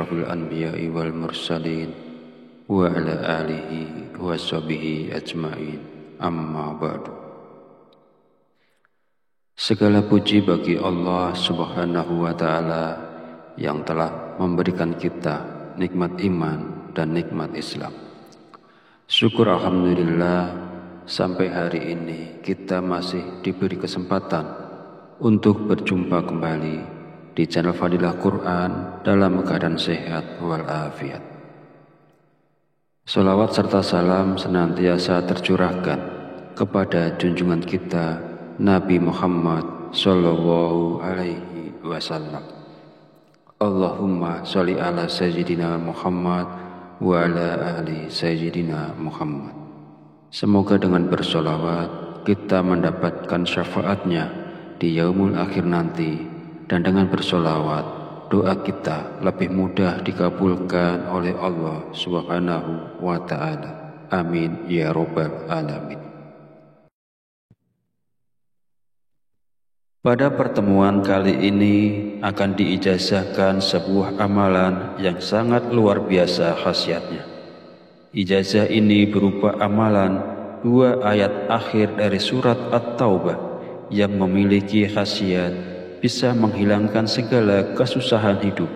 asyrafil anbiya'i wal mursalin wa ala alihi wa sahbihi ajma'in, amma ba'du. Segala puji bagi Allah subhanahu wa ta'ala yang telah memberikan kita nikmat iman dan nikmat Islam. Syukur alhamdulillah, sampai hari ini kita masih diberi kesempatan untuk berjumpa kembali di channel Fadilah Quran dalam keadaan sehat walafiat. Salawat serta salam senantiasa tercurahkan kepada junjungan kita Nabi Muhammad sallallahu alaihi wasallam. Allahumma sholli ala sayyidina Muhammad wa ala ali sayyidina Muhammad. Semoga dengan bersolawat kita mendapatkan syafaatnya di yaumul akhir nanti, dan dengan bersolawat doa kita lebih mudah dikabulkan oleh Allah subhanahu wa ta'ala. Amin ya rabbal alamin. Pada pertemuan kali ini akan diijazahkan sebuah amalan yang sangat luar biasa khasiatnya. Ijazah ini berupa amalan 2 ayat akhir dari surat At-Taubah yang memiliki khasiat bisa menghilangkan segala kesusahan hidup,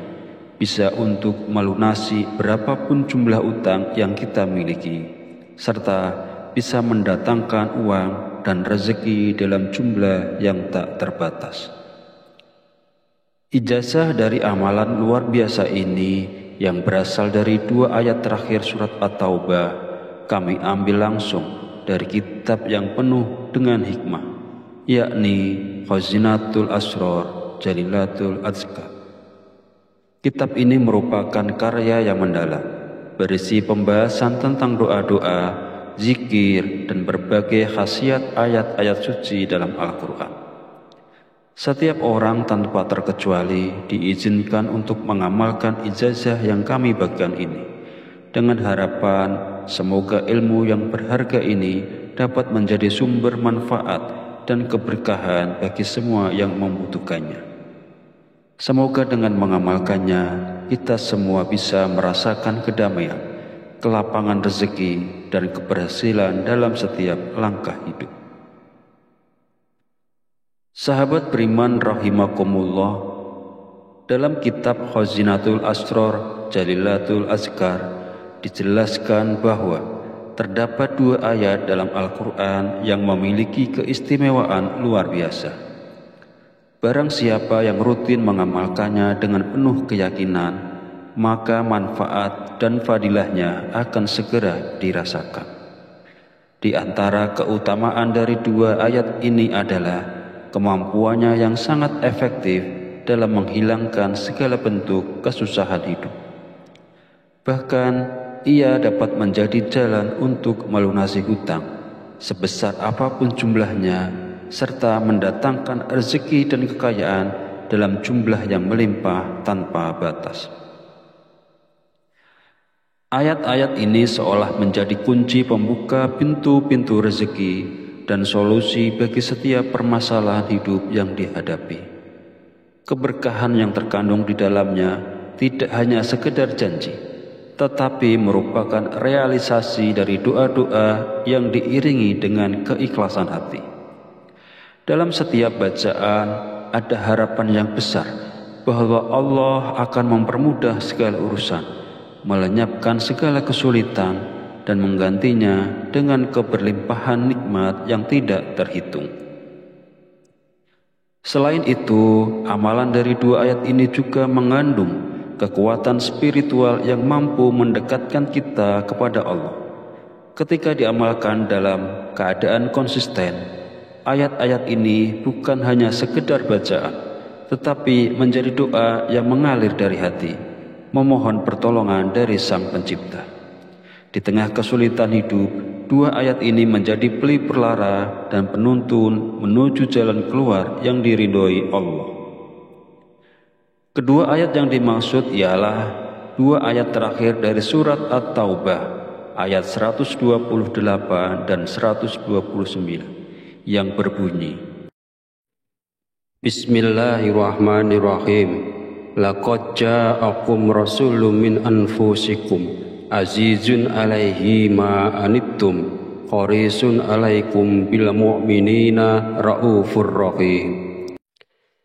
bisa untuk melunasi berapapun jumlah utang yang kita miliki, serta bisa mendatangkan uang dan rezeki dalam jumlah yang tak terbatas. Ijazah dari amalan luar biasa ini yang berasal dari 2 ayat terakhir surat At-Taubah kami ambil langsung dari kitab yang penuh dengan hikmah, yakni Khazinatul Asrar Jalilatul Azkar. Kitab ini merupakan karya yang mendalam, berisi pembahasan tentang doa-doa, zikir, dan berbagai khasiat ayat-ayat suci dalam Al-Quran. Setiap orang tanpa terkecuali diizinkan untuk mengamalkan ijazah yang kami bagikan ini, dengan harapan semoga ilmu yang berharga ini dapat menjadi sumber manfaat dan keberkahan bagi semua yang membutuhkannya. Semoga dengan mengamalkannya kita semua bisa merasakan kedamaian, kelapangan rezeki, dan keberhasilan dalam setiap langkah hidup. Sahabat beriman rahimakumullah, dalam kitab Khazinatul Asrar Jalilatul Azkar dijelaskan bahwa terdapat 2 ayat dalam Al-Quran yang memiliki keistimewaan luar biasa. Barang siapa yang rutin mengamalkannya dengan penuh keyakinan, maka manfaat dan fadilahnya akan segera dirasakan. Di antara keutamaan dari 2 ayat ini adalah kemampuannya yang sangat efektif dalam menghilangkan segala bentuk kesusahan hidup. Bahkan ia dapat menjadi jalan untuk melunasi hutang sebesar apapun jumlahnya, serta mendatangkan rezeki dan kekayaan dalam jumlah yang melimpah tanpa batas. Ayat-ayat ini seolah menjadi kunci pembuka pintu-pintu rezeki dan solusi bagi setiap permasalahan hidup yang dihadapi. Keberkahan yang terkandung di dalamnya tidak hanya sekedar janji, tetapi merupakan realisasi dari doa-doa yang diiringi dengan keikhlasan hati. Dalam setiap bacaan ada harapan yang besar bahwa Allah akan mempermudah segala urusan, melenyapkan segala kesulitan, dan menggantinya dengan keberlimpahan nikmat yang tidak terhitung. Selain itu, amalan dari 2 ayat ini juga mengandung kekuatan spiritual yang mampu mendekatkan kita kepada Allah. Ketika diamalkan dalam keadaan konsisten, ayat-ayat ini bukan hanya sekedar bacaan, tetapi menjadi doa yang mengalir dari hati, memohon pertolongan dari Sang Pencipta. Di tengah kesulitan hidup, 2 ayat ini menjadi pelipur lara dan penuntun menuju jalan keluar yang diridhoi Allah. Kedua ayat yang dimaksud ialah 2 ayat terakhir dari surat At-Taubah, ayat 128 dan 129, yang berbunyi, Bismillahirrahmanirrahim. Laqad ja'akum rasulun min anfusikum azizun alaihi ma anittum harisun alaikum bil mu'minina raufur rahim.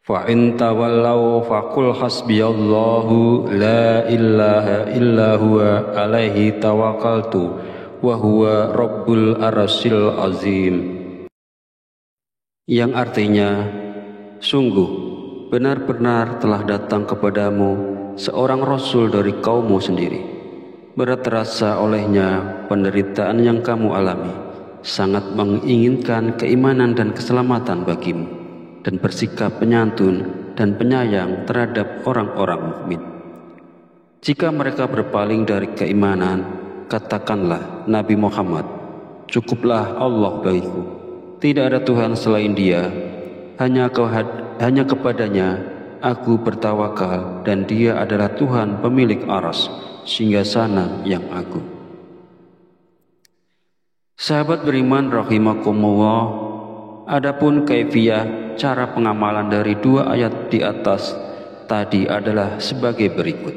Fa in tawallaw faqul hasbiyallahu la ilaha illa huwa alaihi tawakkaltu wa huwa rabbul arsyil azim. Yang artinya, sungguh benar-benar telah datang kepadamu seorang rasul dari kaummu sendiri. Berat terasa olehnya penderitaan yang kamu alami, sangat menginginkan keimanan dan keselamatan bagimu, dan bersikap penyantun dan penyayang terhadap orang-orang mukmin. Jika mereka berpaling dari keimanan, katakanlah Nabi Muhammad, cukuplah Allah bagiku, tidak ada Tuhan selain Dia, hanya kepadanya aku bertawakal, dan Dia adalah Tuhan pemilik aras, singgasana yang agung. Sahabat beriman rahimakumullah, adapun kaifiyah cara pengamalan dari dua ayat di atas tadi adalah sebagai berikut.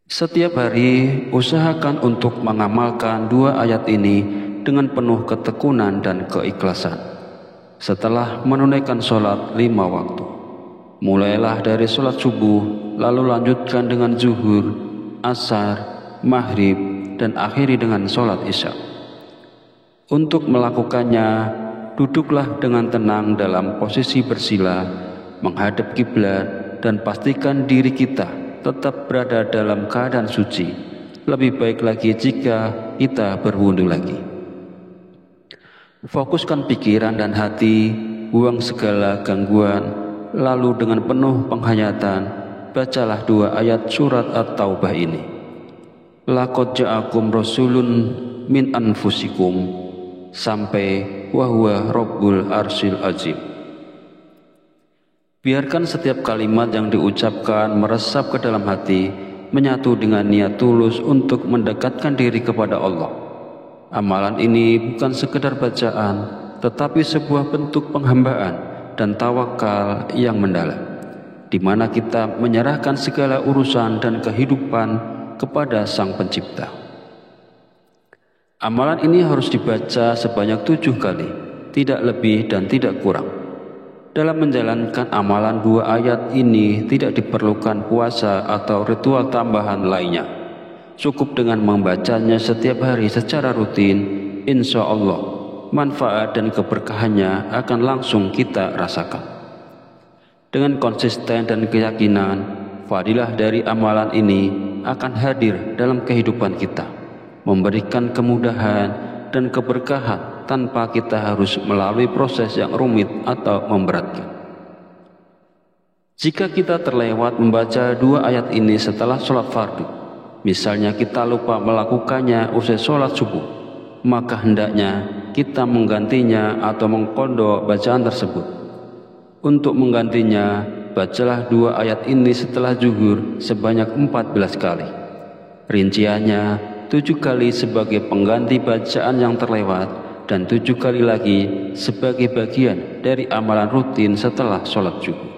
Setiap hari usahakan untuk mengamalkan dua ayat ini dengan penuh ketekunan dan keikhlasan. Setelah menunaikan sholat 5 waktu, mulailah dari sholat subuh, lalu lanjutkan dengan zuhur, asar, maghrib, dan akhiri dengan sholat isya. Untuk melakukannya, duduklah dengan tenang dalam posisi bersila, menghadap kiblat, dan pastikan diri kita tetap berada dalam keadaan suci. Lebih baik lagi jika kita berwudu lagi. Fokuskan pikiran dan hati, buang segala gangguan, lalu dengan penuh penghayatan, bacalah dua ayat surat At-Taubah ini. Laqad ja'akum rasulun min anfusikum sampai wa huwa rabbul arsyil azim. Biarkan setiap kalimat yang diucapkan meresap ke dalam hati, menyatu dengan niat tulus untuk mendekatkan diri kepada Allah. Amalan ini bukan sekedar bacaan, tetapi sebuah bentuk penghambaan dan tawakal yang mendalam, di mana kita menyerahkan segala urusan dan kehidupan kepada Sang Pencipta. Amalan ini harus dibaca sebanyak 7 kali, tidak lebih dan tidak kurang. Dalam menjalankan amalan dua ayat ini tidak diperlukan puasa atau ritual tambahan lainnya. Cukup dengan membacanya setiap hari secara rutin, insya Allah manfaat dan keberkahannya akan langsung kita rasakan. Dengan konsisten dan keyakinan, fadilah dari amalan ini akan hadir dalam kehidupan kita, memberikan kemudahan dan keberkahan tanpa kita harus melalui proses yang rumit atau memberatkan. Jika kita terlewat membaca dua ayat ini setelah sholat fardu, misalnya kita lupa melakukannya usai sholat subuh, maka hendaknya kita menggantinya atau mengqadha bacaan tersebut. Untuk menggantinya, bacalah dua ayat ini setelah zuhur sebanyak 14 kali. Rinciannya, 7 kali sebagai pengganti bacaan yang terlewat, dan 7 kali lagi sebagai bagian dari amalan rutin setelah sholat subuh.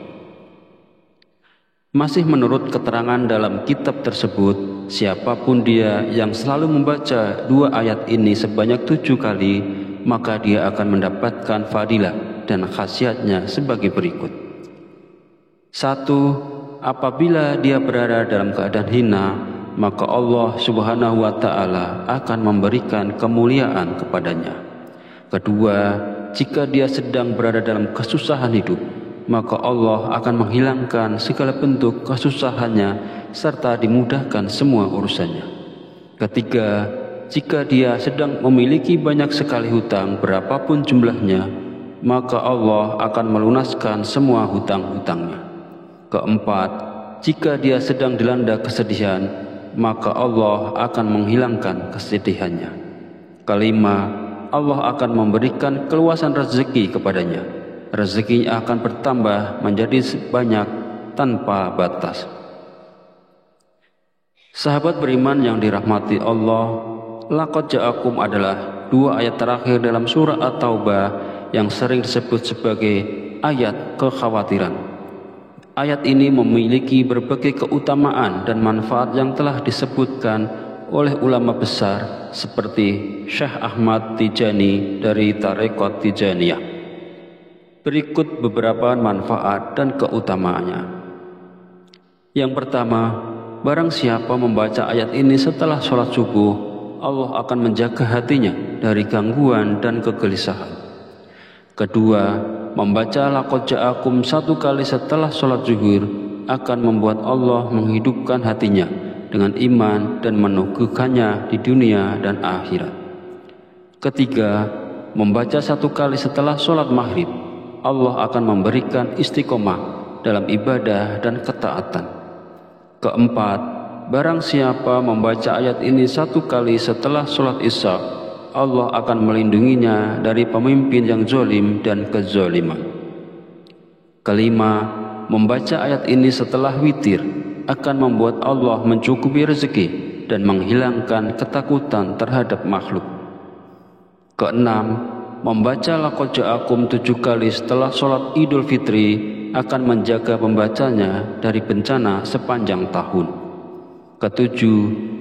Masih menurut keterangan dalam kitab tersebut, siapapun dia yang selalu membaca dua ayat ini sebanyak 7 kali, maka dia akan mendapatkan fadilah dan khasiatnya sebagai berikut. 1. Apabila dia berada dalam keadaan hina, maka Allah Subhanahu wa Ta'ala akan memberikan kemuliaan kepadanya. Kedua, jika dia sedang berada dalam kesusahan hidup, maka Allah akan menghilangkan segala bentuk kesusahannya serta dimudahkan semua urusannya. Ketiga, jika dia sedang memiliki banyak sekali hutang berapapun jumlahnya, maka Allah akan melunaskan semua hutang-hutangnya. Keempat, jika dia sedang dilanda kesedihan, maka Allah akan menghilangkan kesedihannya. Kelima, Allah akan memberikan keluasan rezeki kepadanya. Rezekinya akan bertambah menjadi banyak tanpa batas. Sahabat beriman yang dirahmati Allah, laqad ja'akum adalah dua ayat terakhir dalam surah At-Taubah yang sering disebut sebagai ayat kekhawatiran. Ayat ini memiliki berbagai keutamaan dan manfaat yang telah disebutkan oleh ulama besar seperti Syekh Ahmad Tijani dari Tarekat Tijaniyah. Berikut beberapa manfaat dan keutamaannya. Yang pertama, barang siapa membaca ayat ini setelah sholat subuh, Allah akan menjaga hatinya dari gangguan dan kegelisahan. Kedua, membaca laqad ja'akum 1 kali setelah sholat zuhur akan membuat Allah menghidupkan hatinya dengan iman dan meneguhkannya di dunia dan akhirat. Ketiga, membaca 1 kali setelah sholat maghrib, Allah akan memberikan istiqomah dalam ibadah dan ketaatan. Keempat, barang siapa membaca ayat ini 1 kali setelah sholat isya, Allah akan melindunginya dari pemimpin yang zalim dan kezaliman. Kelima, membaca ayat ini setelah witir akan membuat Allah mencukupi rezeki dan menghilangkan ketakutan terhadap makhluk. Keenam, membaca laqad ja'akum 7 kali setelah sholat Idul Fitri akan menjaga pembacanya dari bencana sepanjang tahun. Ketujuh,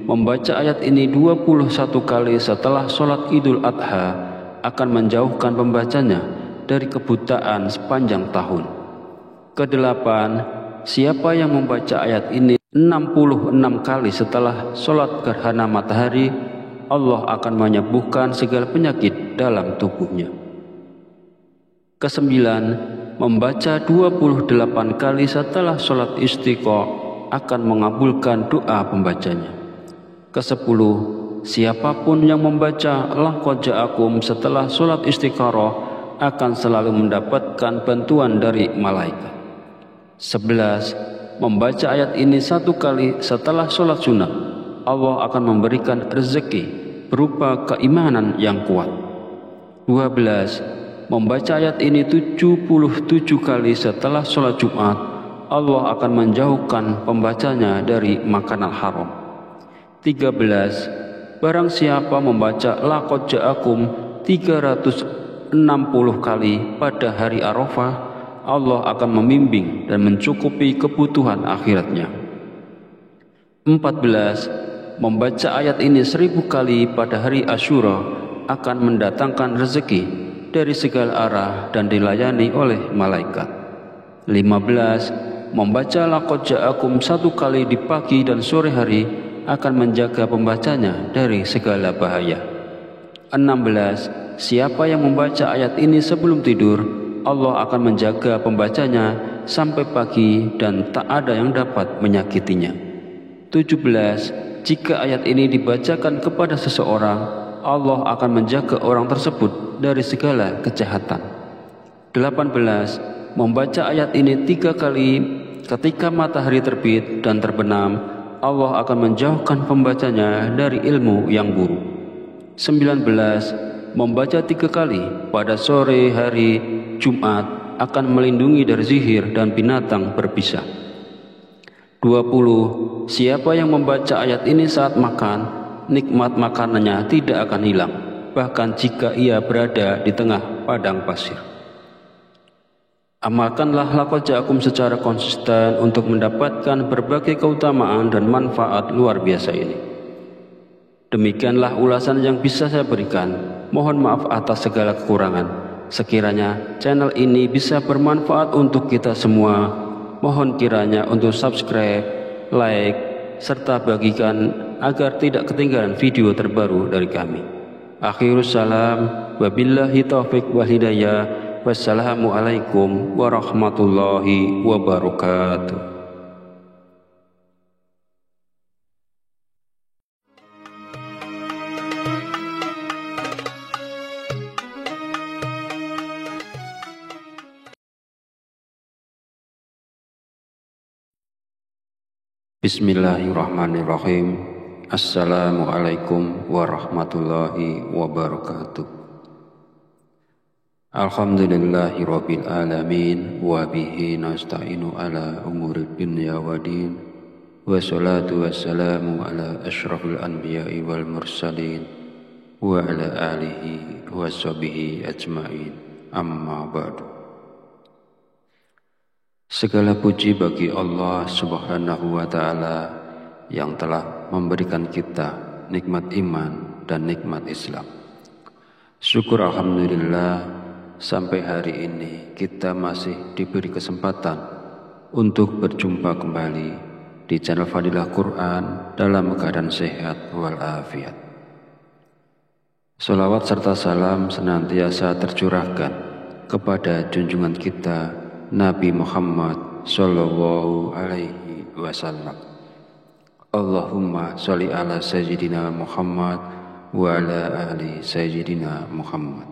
membaca ayat ini 21 kali setelah sholat Idul Adha akan menjauhkan pembacanya dari kebutaan sepanjang tahun. Kedelapan, siapa yang membaca ayat ini 66 kali setelah sholat gerhana matahari, Allah akan menyembuhkan segala penyakit dalam tubuhnya. Kesembilan, membaca 28 kali setelah sholat istiqa akan mengabulkan doa pembacanya. Kesepuluh, siapapun yang membaca laqad ja'akum setelah sholat istikharah akan selalu mendapatkan bantuan dari malaikat. 11, membaca ayat ini 1 kali setelah sholat sunnah, Allah akan memberikan rezeki berupa keimanan yang kuat. 12, membaca ayat ini 77 kali setelah sholat Jumat, Allah akan menjauhkan pembacanya dari makanan haram. 13, barang siapa membaca laqad ja'akum 360 kali pada hari Arafah, Allah akan membimbing dan mencukupi kebutuhan akhiratnya. 14, membaca ayat ini 1000 kali pada hari Asyura akan mendatangkan rezeki dari segala arah dan dilayani oleh malaikat. 15, membaca laqad ja'akum 1 kali di pagi dan sore hari akan menjaga pembacanya dari segala bahaya. 16, siapa yang membaca ayat ini sebelum tidur, Allah akan menjaga pembacanya sampai pagi dan tak ada yang dapat menyakitinya. 17, jika ayat ini dibacakan kepada seseorang, Allah akan menjaga orang tersebut dari segala kejahatan. 18, membaca ayat ini 3 kali ketika matahari terbit dan terbenam, Allah akan menjauhkan pembacanya dari ilmu yang buruk. 19, membaca 3 kali pada sore hari Jumat akan melindungi dari sihir dan binatang berbisa. 20, siapa yang membaca ayat ini saat makan, nikmat makanannya tidak akan hilang, bahkan jika ia berada di tengah padang pasir. Amalkanlah laqad ja'akum secara konsisten untuk mendapatkan berbagai keutamaan dan manfaat luar biasa ini. Demikianlah ulasan yang bisa saya berikan. Mohon maaf atas segala kekurangan. Sekiranya channel ini bisa bermanfaat untuk kita semua, mohon kiranya untuk subscribe, like, serta bagikan agar tidak ketinggalan video terbaru dari kami. Akhirus salam, wabillahi taufiq wal hidayah. Wassalamualaikum warahmatullahi wabarakatuh. Bismillahirrahmanirrahim. Assalamualaikum warahmatullahi wabarakatuh. Alhamdulillahi rabbil alamin, wa bihi nasta'inu ala umuri dunya wa din, wa salatu wassalamu ala ashrafil anbiya'i wal mursalin, wa ala alihi wa sahbihi ajma'in, amma ba'du. Segala puji bagi Allah Subhanahu wa Ta'ala yang telah memberikan kita nikmat iman dan nikmat Islam. Syukur alhamdulillah, sampai hari ini kita masih diberi kesempatan untuk berjumpa kembali di channel Fadilah Quran dalam keadaan sehat walafiat. Salawat serta salam senantiasa tercurahkan kepada junjungan kita Nabi Muhammad sallallahu alaihi wasallam. Allahumma sholli ala sayyidina Muhammad wa ala ali sayyidina Muhammad.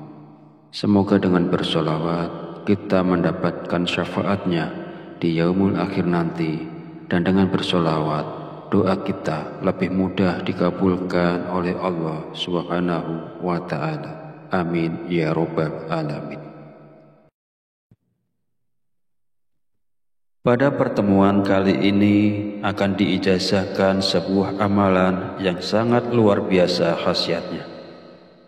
Semoga dengan bersolawat kita mendapatkan syafaatnya di yaumul akhir nanti, dan dengan bersolawat doa kita lebih mudah dikabulkan oleh Allah Subhanahu wa Ta'ala. Amin ya rabbal alamin. Pada pertemuan kali ini akan diijazahkan sebuah amalan yang sangat luar biasa khasiatnya.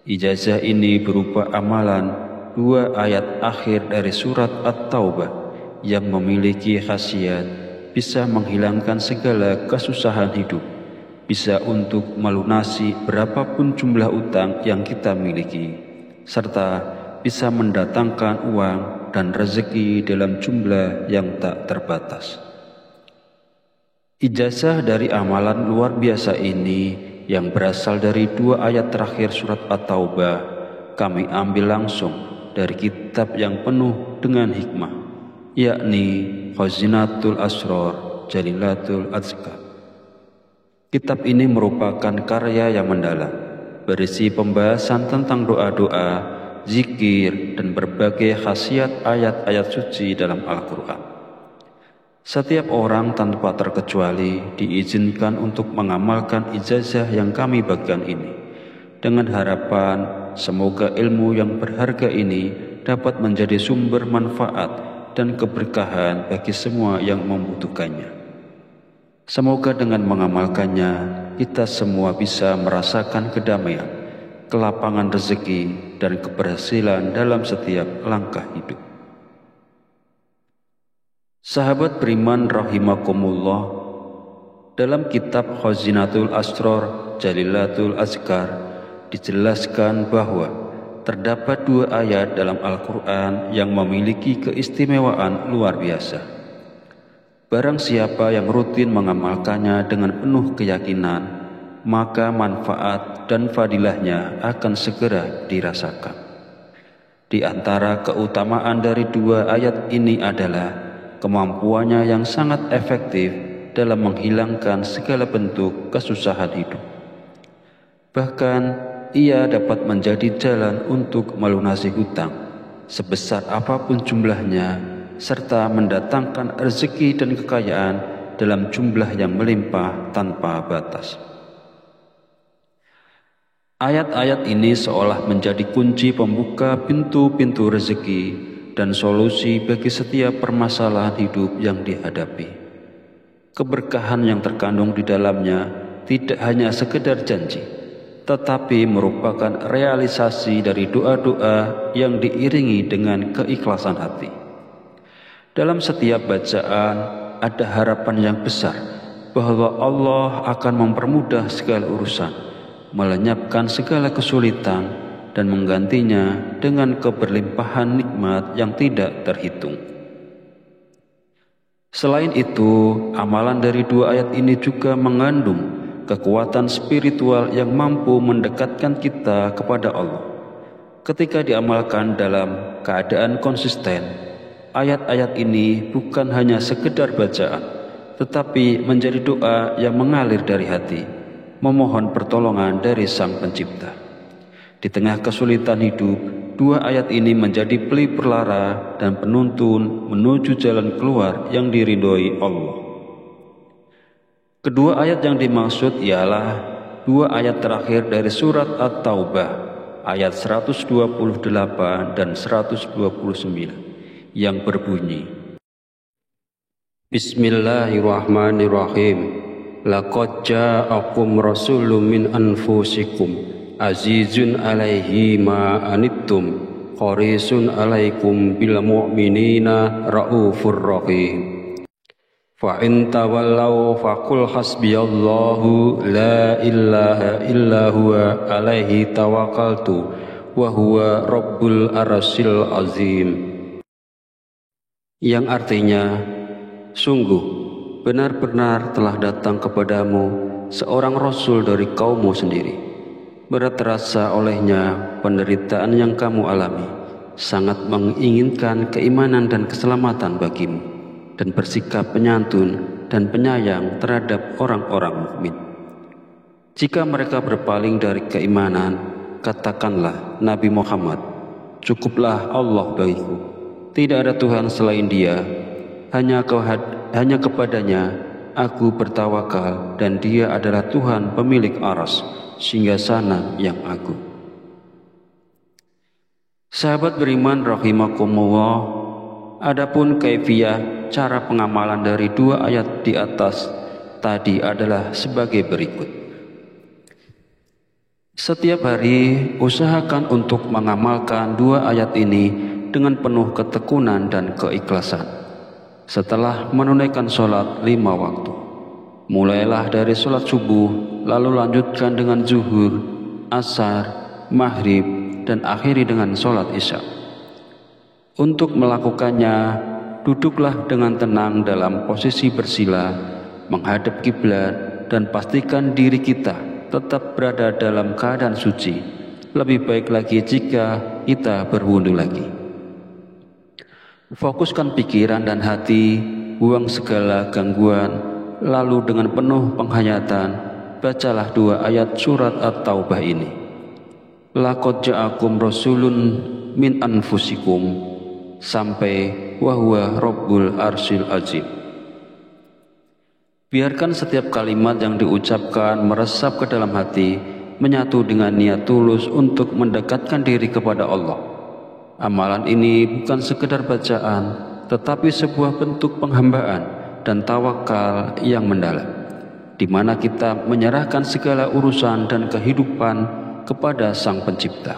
Ijazah ini berupa amalan 2 ayat akhir dari surat At-Taubah yang memiliki khasiat bisa menghilangkan segala kesusahan hidup, bisa untuk melunasi berapapun jumlah utang yang kita miliki, serta bisa mendatangkan uang dan rezeki dalam jumlah yang tak terbatas. Ijazah dari amalan luar biasa ini yang berasal dari 2 ayat terakhir surat At-Taubah kami ambil langsung dari kitab yang penuh dengan hikmah, yakni Khazinatul Asrar Jalilatul Azkar. Kitab ini merupakan karya yang mendalam, berisi pembahasan tentang doa-doa, zikir, dan berbagai khasiat ayat-ayat suci dalam Al-Quran. Setiap orang tanpa terkecuali diizinkan untuk mengamalkan ijazah yang kami bagikan ini, dengan harapan semoga ilmu yang berharga ini dapat menjadi sumber manfaat dan keberkahan bagi semua yang membutuhkannya. Semoga dengan mengamalkannya kita semua bisa merasakan kedamaian, kelapangan rezeki, dan keberhasilan dalam setiap langkah hidup. Sahabat beriman rahimakumullah, dalam kitab Khazinatul Asrar Jalilatul Azkar dijelaskan bahwa terdapat 2 ayat dalam Al-Quran yang memiliki keistimewaan luar biasa. Barang siapa yang rutin mengamalkannya dengan penuh keyakinan, maka manfaat dan fadilahnya akan segera dirasakan. Di antara keutamaan dari 2 ayat ini adalah kemampuannya yang sangat efektif dalam menghilangkan segala bentuk kesusahan hidup. Bahkan ia dapat menjadi jalan untuk melunasi hutang sebesar apapun jumlahnya, serta mendatangkan rezeki dan kekayaan dalam jumlah yang melimpah tanpa batas. Ayat-ayat ini seolah menjadi kunci pembuka pintu-pintu rezeki dan solusi bagi setiap permasalahan hidup yang dihadapi. Keberkahan yang terkandung di dalamnya tidak hanya sekedar janji, tetapi merupakan realisasi dari doa-doa yang diiringi dengan keikhlasan hati. Dalam setiap bacaan ada harapan yang besar bahwa Allah akan mempermudah segala urusan, melenyapkan segala kesulitan, dan menggantinya dengan keberlimpahan nikmat yang tidak terhitung. Selain itu, amalan dari 2 ayat ini juga mengandung kekuatan spiritual yang mampu mendekatkan kita kepada Allah. Ketika diamalkan dalam keadaan konsisten, ayat-ayat ini bukan hanya sekedar bacaan, tetapi menjadi doa yang mengalir dari hati, memohon pertolongan dari Sang Pencipta. Di tengah kesulitan hidup, 2 ayat ini menjadi pelipur lara dan penuntun menuju jalan keluar yang diridhoi Allah. Kedua ayat yang dimaksud ialah 2 ayat terakhir dari surat At-Taubah, ayat 128 dan 129, yang berbunyi, Bismillahirrahmanirrahim. Laqad ja'akum rasulun min anfusikum azizun alaihi ma anittum Qarisun alaikum bil mu'minina raufur rahim. Fa in tawallaw faqul hasbiyallahu la ilaha illa huwa alaihi tawakkaltu wa huwa rabbul arsyil azim. Yang artinya, sungguh benar-benar telah datang kepadamu seorang rasul dari kaummu sendiri. Berat terasa olehnya penderitaan yang kamu alami, sangat menginginkan keimanan dan keselamatan bagimu, dan bersikap penyantun dan penyayang terhadap orang-orang mukmin. Jika mereka berpaling dari keimanan, katakanlah Nabi Muhammad, cukuplah Allah bagiku, tidak ada Tuhan selain Dia, hanya kepadanya aku bertawakal, dan Dia adalah Tuhan pemilik aras, singgasana yang agung. Sahabat beriman rahimakumullah, adapun kaifiyah cara pengamalan dari dua ayat di atas tadi adalah sebagai berikut. Setiap hari usahakan untuk mengamalkan dua ayat ini dengan penuh ketekunan dan keikhlasan. Setelah menunaikan sholat 5 waktu, mulailah dari sholat subuh, lalu lanjutkan dengan zuhur, asar, maghrib, dan akhiri dengan sholat isya. Untuk melakukannya, duduklah dengan tenang dalam posisi bersila, menghadap kiblat, dan pastikan diri kita tetap berada dalam keadaan suci. Lebih baik lagi jika kita berwudu lagi. Fokuskan pikiran dan hati, buang segala gangguan, lalu dengan penuh penghayatan, bacalah 2 ayat surat At-Taubah ini. Laqad ja'akum rasulun min anfusikum, sampai wa huwa rabbul arsyil azim. Biarkan setiap kalimat yang diucapkan meresap ke dalam hati, menyatu dengan niat tulus untuk mendekatkan diri kepada Allah. Amalan ini bukan sekedar bacaan, tetapi sebuah bentuk penghambaan dan tawakal yang mendalam, di mana kita menyerahkan segala urusan dan kehidupan kepada Sang Pencipta.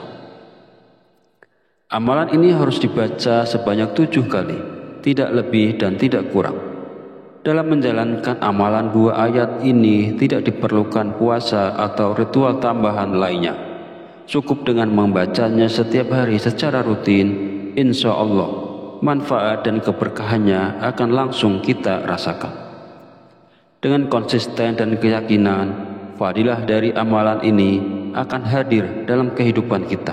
Amalan ini harus dibaca sebanyak 7 kali, tidak lebih dan tidak kurang. Dalam menjalankan amalan 2 ayat ini tidak diperlukan puasa atau ritual tambahan lainnya. Cukup dengan membacanya setiap hari secara rutin, insya Allah manfaat dan keberkahannya akan langsung kita rasakan. Dengan konsisten dan keyakinan, fadilah dari amalan ini akan hadir dalam kehidupan kita,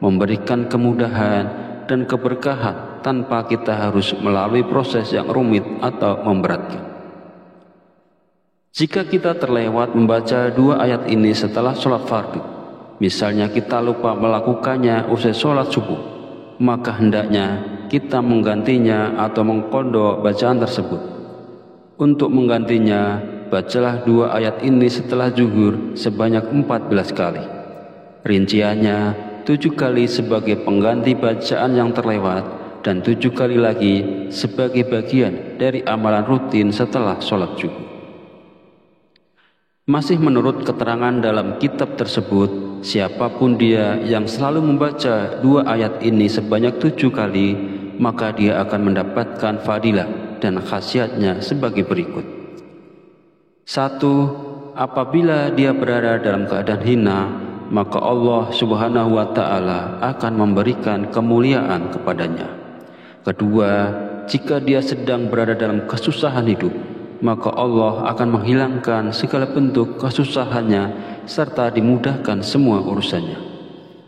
memberikan kemudahan dan keberkahan tanpa kita harus melalui proses yang rumit atau memberatkan. Jika kita terlewat membaca 2 ayat ini setelah sholat fardu, misalnya kita lupa melakukannya usai sholat subuh, maka hendaknya kita menggantinya atau mengqadha bacaan tersebut. Untuk menggantinya, bacalah 2 ayat ini setelah zuhur sebanyak 14 kali. Rinciannya, 7 kali sebagai pengganti bacaan yang terlewat, dan 7 kali lagi sebagai bagian dari amalan rutin setelah sholat subuh. Masih menurut keterangan dalam kitab tersebut, siapapun dia yang selalu membaca 2 ayat ini sebanyak 7 kali, maka dia akan mendapatkan fadilah dan khasiatnya sebagai berikut. 1. Apabila dia berada dalam keadaan hina, maka Allah Subhanahu wa Ta'ala akan memberikan kemuliaan kepadanya. Kedua, jika dia sedang berada dalam kesusahan hidup, maka Allah akan menghilangkan segala bentuk kesusahannya serta dimudahkan semua urusannya.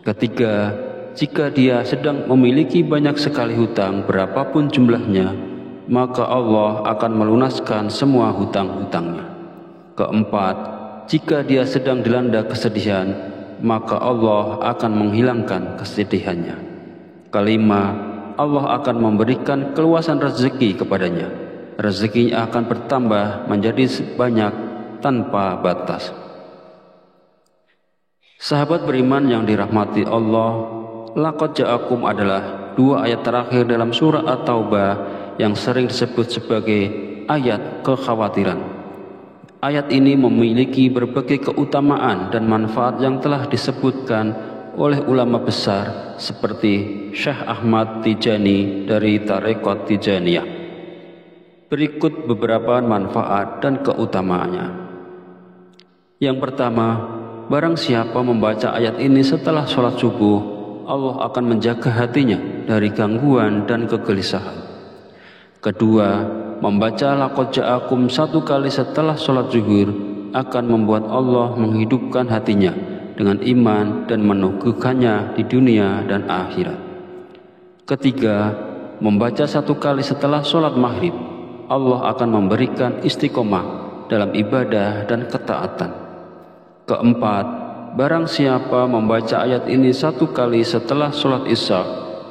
Ketiga, jika dia sedang memiliki banyak sekali hutang berapapun jumlahnya, maka Allah akan melunaskan semua hutang-hutangnya. Keempat, jika dia sedang dilanda kesedihan, maka Allah akan menghilangkan kesedihannya. Kelima, Allah akan memberikan keluasan rezeki kepadanya. Rezekinya akan bertambah menjadi banyak tanpa batas. Sahabat beriman yang dirahmati Allah, laqad ja'akum adalah 2 ayat terakhir dalam surah At-Taubah yang sering disebut sebagai ayat kekhawatiran. Ayat ini memiliki berbagai keutamaan dan manfaat yang telah disebutkan oleh ulama besar seperti Syekh Ahmad Tijani dari Tarekat Tijaniyah. Berikut beberapa manfaat dan keutamaannya. Yang pertama, barang siapa membaca ayat ini setelah sholat subuh, Allah akan menjaga hatinya dari gangguan dan kegelisahan. Kedua, membaca laqad ja'akum 1 kali setelah sholat zuhur akan membuat Allah menghidupkan hatinya dengan iman dan meneguhkannya di dunia dan akhirat. Ketiga, membaca 1 kali setelah sholat maghrib, Allah akan memberikan istiqomah dalam ibadah dan ketaatan. Keempat, barang siapa membaca ayat ini 1 kali setelah sholat isya,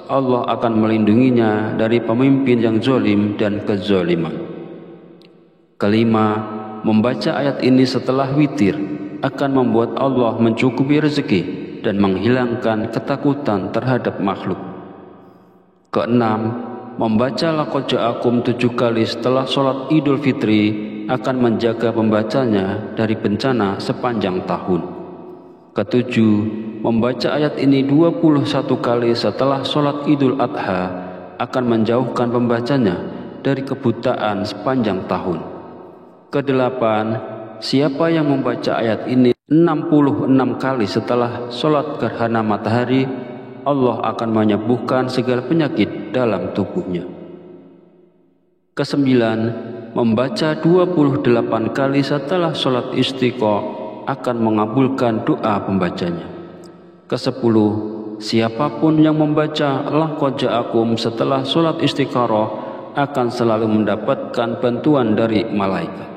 Allah akan melindunginya dari pemimpin yang zalim dan kezaliman. Kelima, membaca ayat ini setelah witir akan membuat Allah mencukupi rezeki dan menghilangkan ketakutan terhadap makhluk. Keenam, membaca laqad ja'akum 7 kali setelah sholat Idul Fitri akan menjaga pembacanya dari bencana sepanjang tahun. Ketujuh, membaca ayat ini 21 kali setelah sholat Idul Adha akan menjauhkan pembacanya dari kebutaan sepanjang tahun. Kedelapan, siapa yang membaca ayat ini 66 kali setelah sholat gerhana matahari, Allah akan menyembuhkan segala penyakit dalam tubuhnya. Kesembilan, membaca 28 kali setelah sholat istiqo akan mengabulkan doa pembacanya. Kesepuluh, siapapun yang membaca laqad ja'akum setelah sholat istikharah akan selalu mendapatkan bantuan dari malaikat.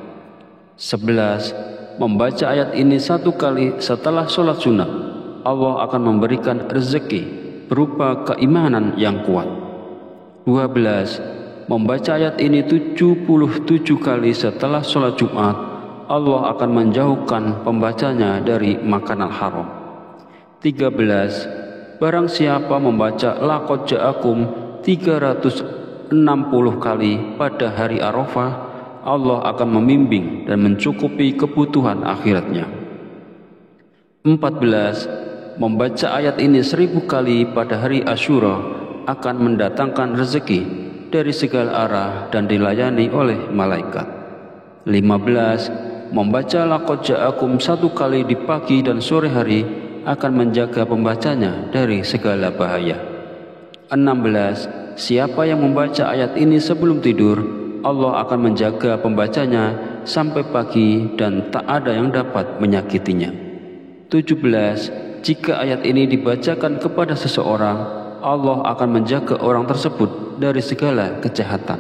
11, membaca ayat ini 1 kali setelah sholat sunnah, Allah akan memberikan rezeki berupa keimanan yang kuat. 12, membaca ayat ini 77 kali setelah sholat Jumat, Allah akan menjauhkan pembacanya dari makanan haram. 13, barang siapa membaca laqad ja'akum 360 kali pada hari Arafah, Allah akan membimbing dan mencukupi kebutuhan akhiratnya. 14, membaca ayat ini 1000 kali pada hari Asyura akan mendatangkan rezeki dari segala arah dan dilayani oleh malaikat. 15, membaca laqad ja'akum 1 kali di pagi dan sore hari akan menjaga pembacanya dari segala bahaya. 16, siapa yang membaca ayat ini sebelum tidur, Allah akan menjaga pembacanya sampai pagi dan tak ada yang dapat menyakitinya. 17, jika ayat ini dibacakan kepada seseorang, Allah akan menjaga orang tersebut dari segala kejahatan.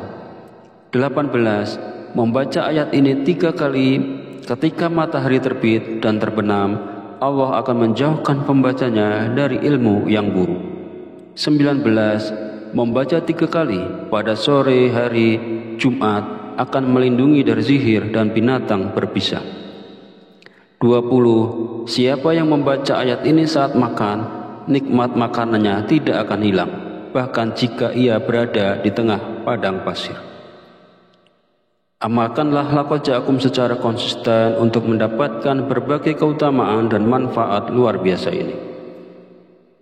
18, membaca ayat ini 3 kali ketika matahari terbit dan terbenam, Allah akan menjauhkan pembacanya dari ilmu yang buruk. 19, membaca 3 kali pada sore hari Jumat akan melindungi dari sihir dan binatang berbisa. 20, siapa yang membaca ayat ini saat makan, nikmat makanannya tidak akan hilang, bahkan jika ia berada di tengah padang pasir. Amalkanlah laqad ja'akum secara konsisten untuk mendapatkan berbagai keutamaan dan manfaat luar biasa ini.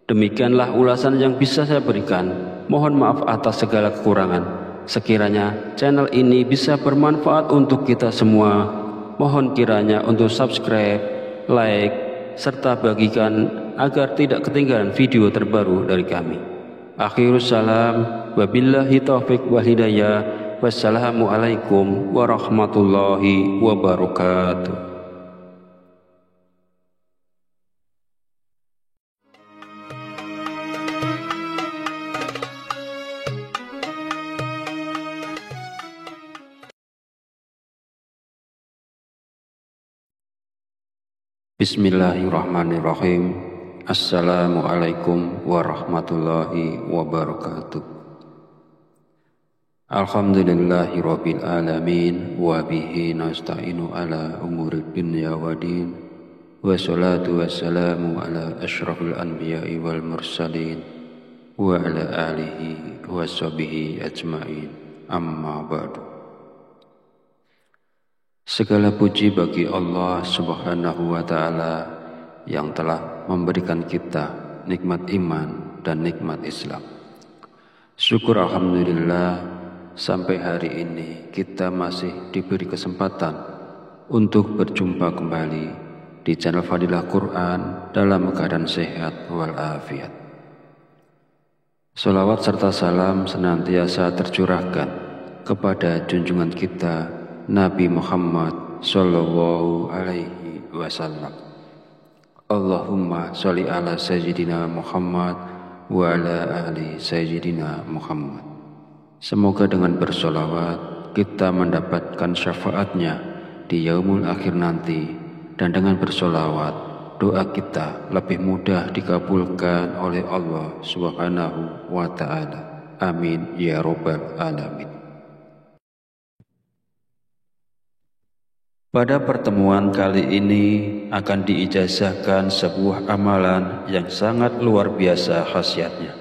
Demikianlah ulasan yang bisa saya berikan. Mohon maaf atas segala kekurangan. Sekiranya channel ini bisa bermanfaat untuk kita semua, mohon kiranya untuk subscribe, like, serta bagikan agar tidak ketinggalan video terbaru dari kami. Akhirus salam, wabillahi taufiq wal hidayah, wassalamualaikum warahmatullahi wabarakatuh. Bismillahirrahmanirrahim. Assalamualaikum warahmatullahi wabarakatuh. Alhamdulillahi rabbil alamin, wa bihi nasta'inu ala umuri dunya wa din, wa salatu wassalamu ala asyrafil anbiya'i wal mursalin, wa ala alihi wa sahbihi ajma'in, amma ba'du. Segala puji bagi Allah Subhanahu wa ta'ala yang telah memberikan kita nikmat iman dan nikmat Islam. Syukur alhamdulillah sampai hari ini kita masih diberi kesempatan untuk berjumpa kembali di channel Fadilah Quran dalam keadaan sehat walafiat. Sholawat serta salam senantiasa tercurahkan kepada junjungan kita Nabi Muhammad Sallallahu Alaihi Wasallam. Allahumma sholli ala Sayyidina Muhammad wa ala ali Sayyidina Muhammad. Semoga dengan bersolawat kita mendapatkan syafaatnya di yaumul akhir nanti, dan dengan bersolawat doa kita lebih mudah dikabulkan oleh Allah Subhanahu wa ta'ala. Amin ya rabbal alamin. Pada pertemuan kali ini akan diijazahkan sebuah amalan yang sangat luar biasa khasiatnya.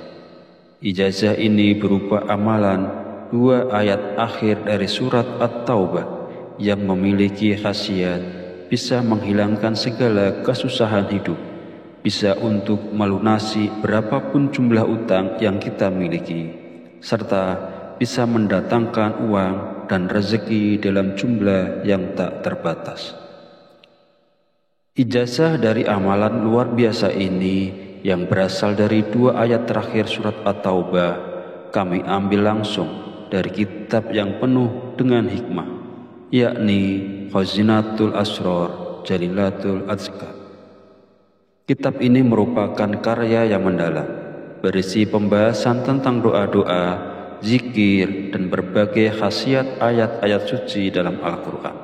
Ijazah ini berupa amalan 2 ayat akhir dari surat At-Taubah yang memiliki khasiat bisa menghilangkan segala kesusahan hidup, bisa untuk melunasi berapapun jumlah utang yang kita miliki, serta bisa mendatangkan uang dan rezeki dalam jumlah yang tak terbatas. Ijazah dari amalan luar biasa ini yang berasal dari 2 ayat terakhir surat At-Taubah kami ambil langsung dari kitab yang penuh dengan hikmah, yakni Khazinatul Asrar Jalilatul Azkar. Kitab ini merupakan karya yang mendalam, berisi pembahasan tentang doa-doa, zikir, dan berbagai khasiat ayat-ayat suci dalam Al-Quran.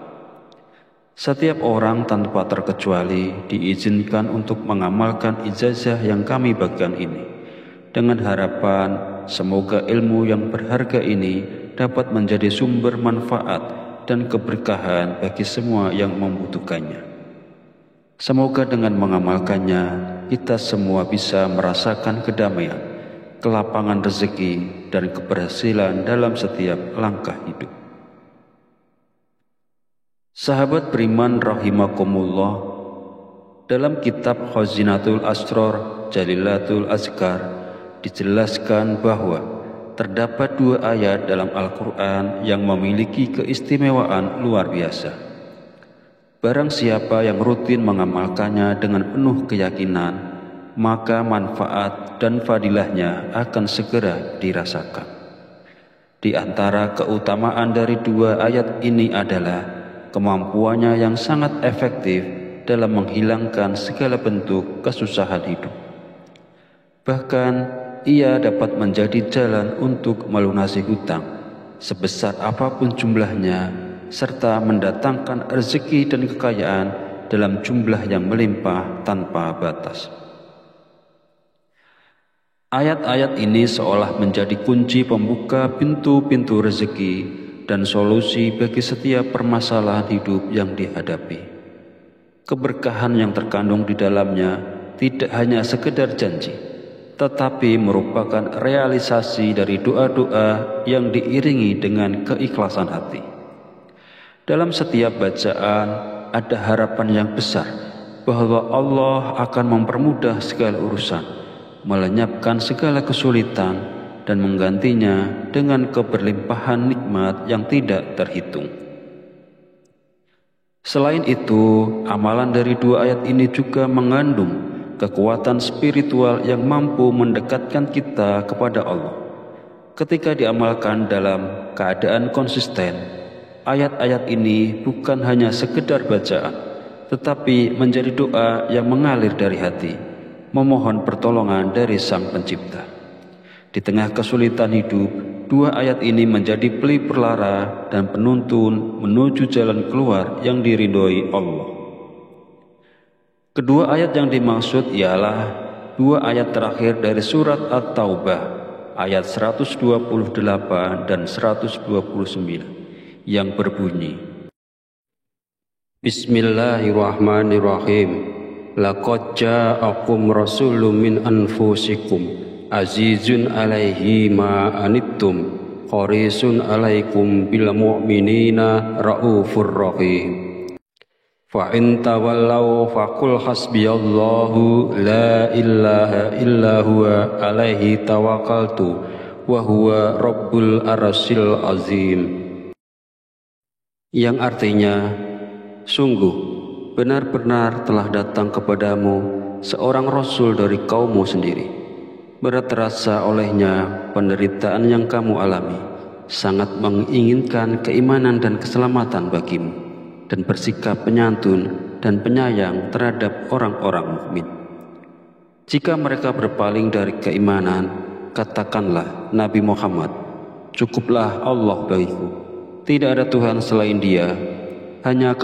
Setiap orang tanpa terkecuali diizinkan untuk mengamalkan ijazah yang kami bagikan ini, dengan harapan semoga ilmu yang berharga ini dapat menjadi sumber manfaat dan keberkahan bagi semua yang membutuhkannya. Semoga dengan mengamalkannya kita semua bisa merasakan kedamaian, kelapangan rezeki, dan keberhasilan dalam setiap langkah hidup. Sahabat beriman rahimakumullah, dalam kitab Khazinatul Asrar Jalilatul Azkar dijelaskan bahwa terdapat 2 ayat dalam Al-Quran yang memiliki keistimewaan luar biasa. Barang siapa yang rutin mengamalkannya dengan penuh keyakinan, maka manfaat dan fadilahnya akan segera dirasakan. Di antara keutamaan dari 2 ayat ini adalah kemampuannya yang sangat efektif dalam menghilangkan segala bentuk kesusahan hidup. Bahkan ia dapat menjadi jalan untuk melunasi hutang sebesar apapun jumlahnya, serta mendatangkan rezeki dan kekayaan dalam jumlah yang melimpah tanpa batas. Ayat-ayat ini seolah menjadi kunci pembuka pintu-pintu rezeki dan solusi bagi setiap permasalahan hidup yang dihadapi. Keberkahan yang terkandung di dalamnya tidak hanya sekedar janji, tetapi merupakan realisasi dari doa-doa yang diiringi dengan keikhlasan hati. Dalam setiap bacaan ada harapan yang besar bahwa Allah akan mempermudah segala urusan, melenyapkan segala kesulitan, dan menggantinya dengan keberlimpahan nikmat yang tidak terhitung. Selain itu, amalan dari 2 ayat ini juga mengandung kekuatan spiritual yang mampu mendekatkan kita kepada Allah. Ketika diamalkan dalam keadaan konsisten, ayat-ayat ini bukan hanya sekedar bacaan, tetapi menjadi doa yang mengalir dari hati, memohon pertolongan dari Sang Pencipta. Di tengah kesulitan hidup, 2 ayat ini menjadi pelipur lara dan penuntun menuju jalan keluar yang diridhoi Allah. Kedua ayat yang dimaksud ialah 2 ayat terakhir dari surat At-Taubah, ayat 128 dan 129, yang berbunyi, Bismillahirrahmanirrahim. Laqad ja'akum rasulun min anfusikum azizun alaihi ma anittum harisun alaikum bil mu'minina raufur rahim. Fa in tawallaw faqul hasbiyallahu la ilaha illa huwa alaihi tawakkaltu wa huwa rabbul arsyil azim. Yang artinya, sungguh benar-benar telah datang kepadamu seorang rasul dari kaummu sendiri. Berat terasa olehnya penderitaan yang kamu alami, sangat menginginkan keimanan dan keselamatan bagimu, dan bersikap penyantun dan penyayang terhadap orang-orang mukmin. Jika mereka berpaling dari keimanan, katakanlah Nabi Muhammad, cukuplah Allah bagiku, tidak ada Tuhan selain Dia, hanya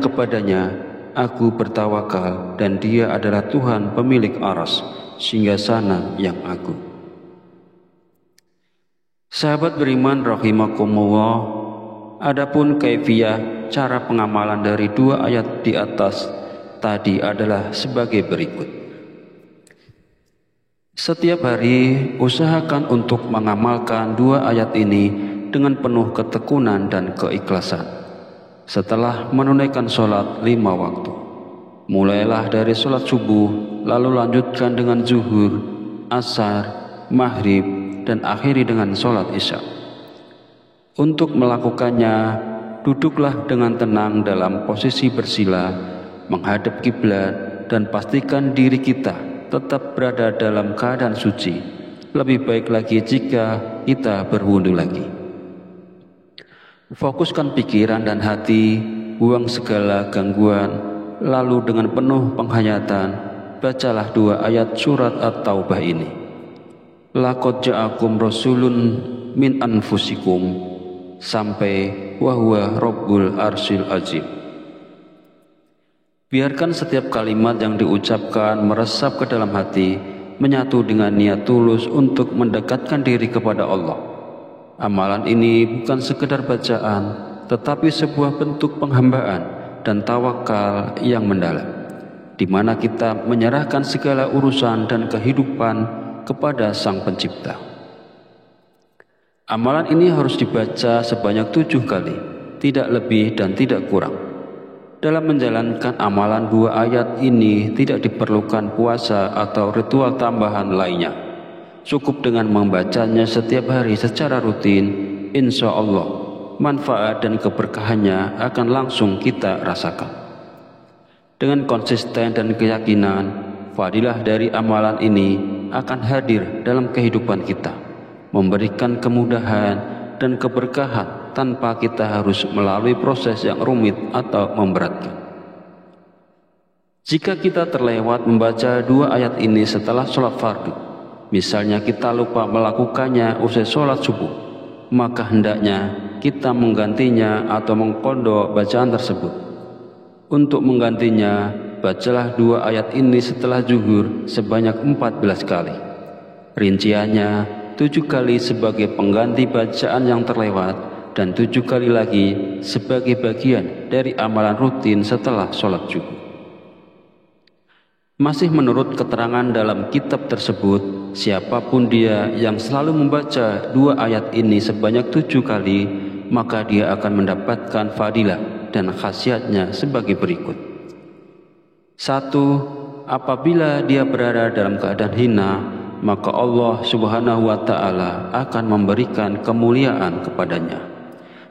kepadanya aku bertawakal, dan Dia adalah Tuhan pemilik aras, singgasana yang agung. Sahabat beriman rahimakumullah, adapun kaifiyah cara pengamalan dari dua ayat di atas tadi adalah sebagai berikut. Setiap hari usahakan untuk mengamalkan dua ayat ini dengan penuh ketekunan dan keikhlasan. Setelah menunaikan sholat 5 waktu, mulailah dari sholat subuh, lalu lanjutkan dengan zuhur, asar, maghrib, dan akhiri dengan sholat isya. Untuk melakukannya, duduklah dengan tenang dalam posisi bersila, menghadap kiblat, dan pastikan diri kita tetap berada dalam keadaan suci. Lebih baik lagi jika kita berwudu lagi. Fokuskan pikiran dan hati, buang segala gangguan, lalu dengan penuh penghayatan, bacalah 2 ayat surat At-Taubah ini. Laqad ja'akum rasulun min anfusikum, sampai wa huwa rabbul arsyil azim. Biarkan setiap kalimat yang diucapkan meresap ke dalam hati, menyatu dengan niat tulus untuk mendekatkan diri kepada Allah. Amalan ini bukan sekedar bacaan, tetapi sebuah bentuk penghambaan dan tawakal yang mendalam, di mana kita menyerahkan segala urusan dan kehidupan kepada Sang Pencipta. Amalan ini harus dibaca sebanyak 7 kali, tidak lebih dan tidak kurang. Dalam menjalankan amalan 2 ayat ini tidak diperlukan puasa atau ritual tambahan lainnya. Cukup dengan membacanya setiap hari secara rutin, insya Allah manfaat dan keberkahannya akan langsung kita rasakan. Dengan konsisten dan keyakinan, fadilah dari amalan ini akan hadir dalam kehidupan kita, memberikan kemudahan dan keberkahan tanpa kita harus melalui proses yang rumit atau memberatkan. Jika kita terlewat membaca 2 ayat ini setelah sholat fardu, misalnya kita lupa melakukannya usai sholat subuh, maka hendaknya kita menggantinya atau mengqadha bacaan tersebut. Untuk menggantinya, bacalah 2 ayat ini setelah zuhur sebanyak 14 kali. Rinciannya, 7 kali sebagai pengganti bacaan yang terlewat, dan 7 kali lagi sebagai bagian dari amalan rutin setelah sholat subuh. Masih menurut keterangan dalam kitab tersebut, siapapun dia yang selalu membaca 2 ayat ini sebanyak 7 kali, maka dia akan mendapatkan fadilah dan khasiatnya sebagai berikut. 1. Apabila dia berada dalam keadaan hina, maka Allah Subhanahu wa Ta'ala akan memberikan kemuliaan kepadanya.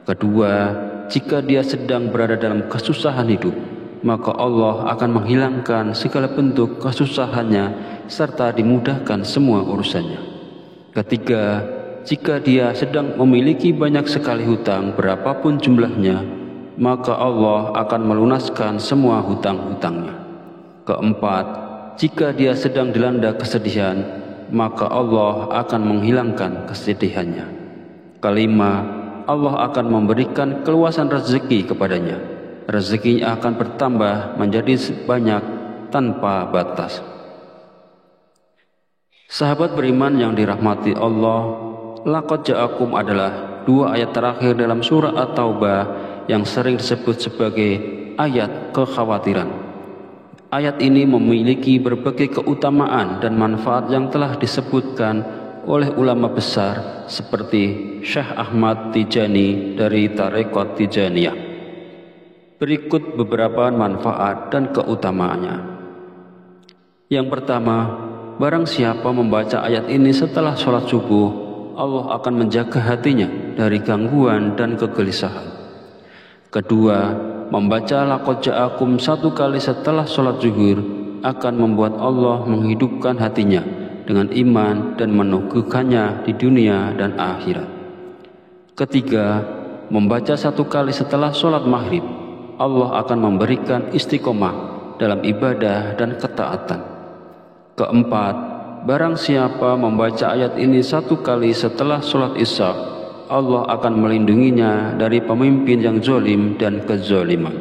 2. Jika dia sedang berada dalam kesusahan hidup, maka Allah akan menghilangkan segala bentuk kesusahannya serta dimudahkan semua urusannya. 3. Jika dia sedang memiliki banyak sekali hutang berapapun jumlahnya, maka Allah akan melunaskan semua hutang-hutangnya. 4. Jika dia sedang dilanda kesedihan, maka Allah akan menghilangkan kesedihannya. 5. Allah akan memberikan keluasan rezeki kepadanya. Rezekinya akan bertambah menjadi banyak tanpa batas. Sahabat beriman yang dirahmati Allah, laqad ja'akum adalah 2 ayat terakhir dalam surah At-Taubah yang sering disebut sebagai ayat kekhawatiran. Ayat ini memiliki berbagai keutamaan dan manfaat yang telah disebutkan oleh ulama besar seperti Syekh Ahmad Tijani dari Tarekat Tijaniyah. Berikut beberapa manfaat dan keutamaannya. Yang pertama, barang siapa membaca ayat ini setelah sholat subuh, Allah akan menjaga hatinya dari gangguan dan kegelisahan. Kedua, membaca laqad ja'akum 1 kali setelah sholat zuhur akan membuat Allah menghidupkan hatinya dengan iman dan meneguhkannya di dunia dan akhirat. Ketiga, membaca 1 kali setelah sholat maghrib, Allah akan memberikan istiqomah dalam ibadah dan ketaatan. Keempat, barang siapa membaca ayat ini 1 kali setelah sholat isya, Allah akan melindunginya dari pemimpin yang zalim dan kezaliman.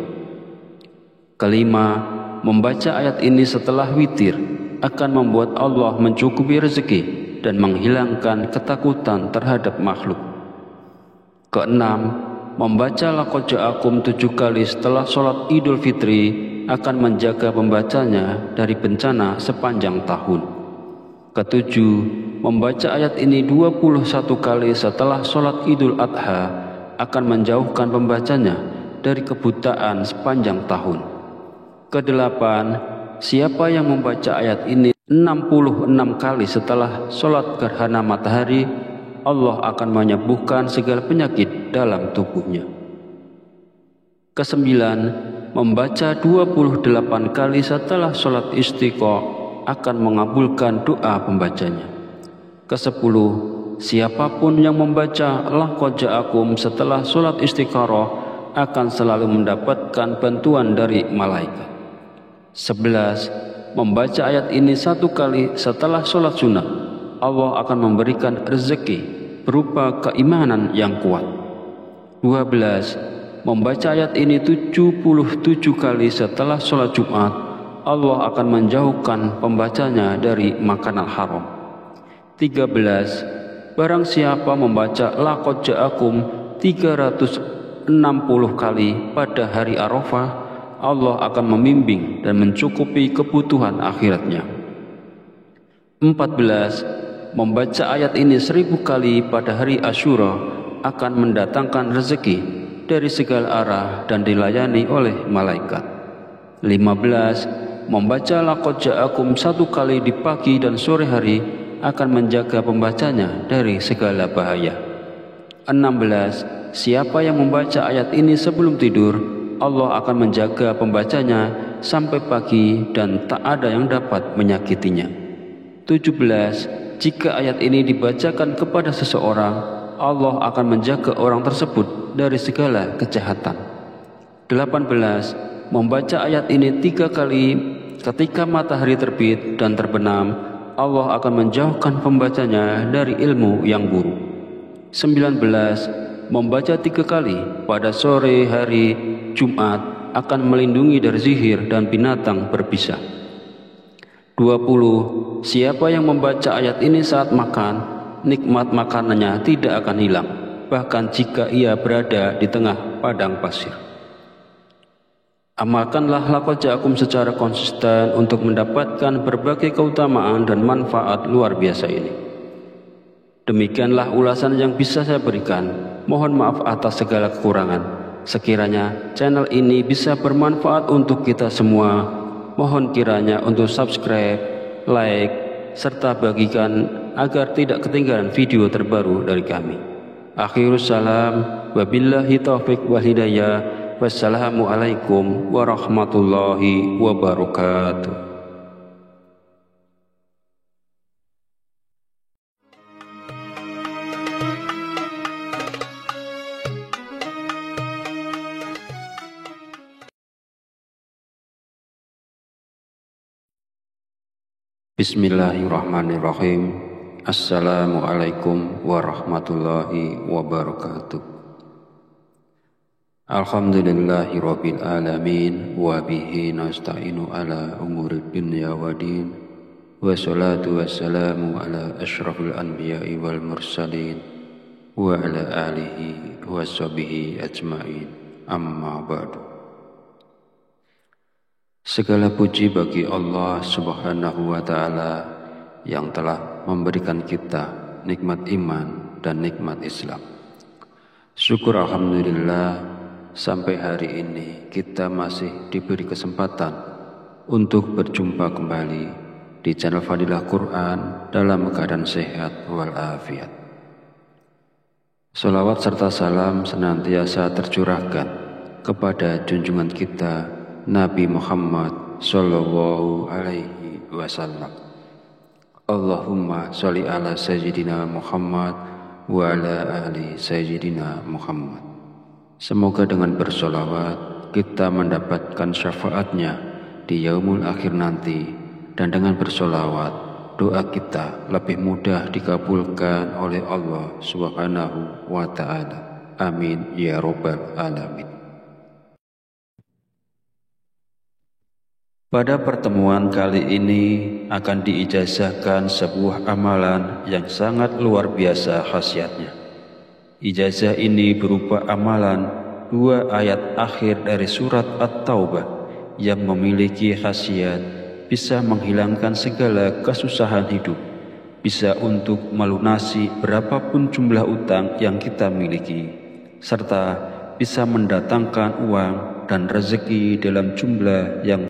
Kelima, membaca ayat ini setelah witir akan membuat Allah mencukupi rezeki dan menghilangkan ketakutan terhadap makhluk. Keenam, membaca laqad ja'akum 7 kali setelah sholat Idul Fitri akan menjaga pembacanya dari bencana sepanjang tahun. Ketujuh, membaca ayat ini 21 kali setelah sholat Idul Adha akan menjauhkan pembacanya dari kebutaan sepanjang tahun. Kedelapan, siapa yang membaca ayat ini 66 kali setelah sholat gerhana matahari, Allah akan menyembuhkan segala penyakit dalam tubuhnya. Kesembilan, membaca 28 kali setelah sholat istiqo akan mengabulkan doa pembacanya. Kesepuluh, siapapun yang membaca laqad ja'akum setelah sholat istikharah akan selalu mendapatkan bantuan dari malaikat. 11, membaca ayat ini 1 kali setelah sholat sunnah, Allah akan memberikan rezeki berupa keimanan yang kuat. 12, membaca ayat ini 77 kali setelah sholat Jumat, Allah akan menjauhkan pembacanya dari makanan haram. 13, barang siapa membaca laqad ja'akum 360 kali pada hari Arafah, Allah akan membimbing dan mencukupi kebutuhan akhiratnya. 14, membaca ayat ini 1000 kali pada hari Asyura akan mendatangkan rezeki dari segala arah dan dilayani oleh malaikat. 15, membaca laqad ja'akum 1 kali di pagi dan sore hari akan menjaga pembacanya dari segala bahaya. 16, siapa yang membaca ayat ini sebelum tidur, Allah akan menjaga pembacanya sampai pagi dan tak ada yang dapat menyakitinya. 17, jika ayat ini dibacakan kepada seseorang, Allah akan menjaga orang tersebut dari segala kejahatan. 18, membaca ayat ini 3 kali ketika matahari terbit dan terbenam, Allah akan menjauhkan pembacanya dari ilmu yang buruk. 19, membaca 3 kali pada sore hari Jumat akan melindungi dari sihir dan binatang berbisa. 20, siapa yang membaca ayat ini saat makan, nikmat makanannya tidak akan hilang, bahkan jika ia berada di tengah padang pasir. Amalkanlah laqad ja'akum secara konsisten untuk mendapatkan berbagai keutamaan dan manfaat luar biasa ini. Demikianlah ulasan yang bisa saya berikan. Mohon maaf atas segala kekurangan. Sekiranya channel ini bisa bermanfaat untuk kita semua, mohon kiranya untuk subscribe, like, serta bagikan agar tidak ketinggalan video terbaru dari kami. Akhirus salam, wabillahi taufiq wal hidayah. Wassalamualaikum warahmatullahi wabarakatuh. Bismillahirrahmanirrahim. Assalamualaikum warahmatullahi wabarakatuh. Alhamdulillahi rabbil alamin, wa bihi nasta'inu ala umuri dunya wa din, wa salatu wassalamu ala ashrafil anbiya'i wal mursalin, wa ala alihi wa sahbihi ajma'in, amma ba'du. Segala puji bagi Allah subhanahu wa ta'ala yang telah memberikan kita nikmat iman dan nikmat Islam. Syukur alhamdulillah, sampai hari ini kita masih diberi kesempatan untuk berjumpa kembali di channel Fadilah Quran dalam keadaan sehat walafiat. Salawat serta salam senantiasa tercurahkan kepada junjungan kita Nabi Muhammad Sallallahu Alaihi Wasallam. Allahumma sholli ala Sayyidina Muhammad wa ala ali Sayyidina Muhammad. Semoga dengan bersolawat kita mendapatkan syafaatnya di yaumul akhir nanti, dan dengan bersolawat doa kita lebih mudah dikabulkan oleh Allah Subhanahu wa ta'ala. Amin ya rabbal alamin. Pada pertemuan kali ini akan diijazahkan sebuah amalan yang sangat luar biasa khasiatnya. Ijazah ini berupa amalan 2 ayat akhir dari surat At-Taubah yang memiliki khasiat bisa menghilangkan segala kesusahan hidup, bisa untuk melunasi berapapun jumlah utang yang kita miliki, serta bisa mendatangkan uang dan rezeki dalam jumlah yang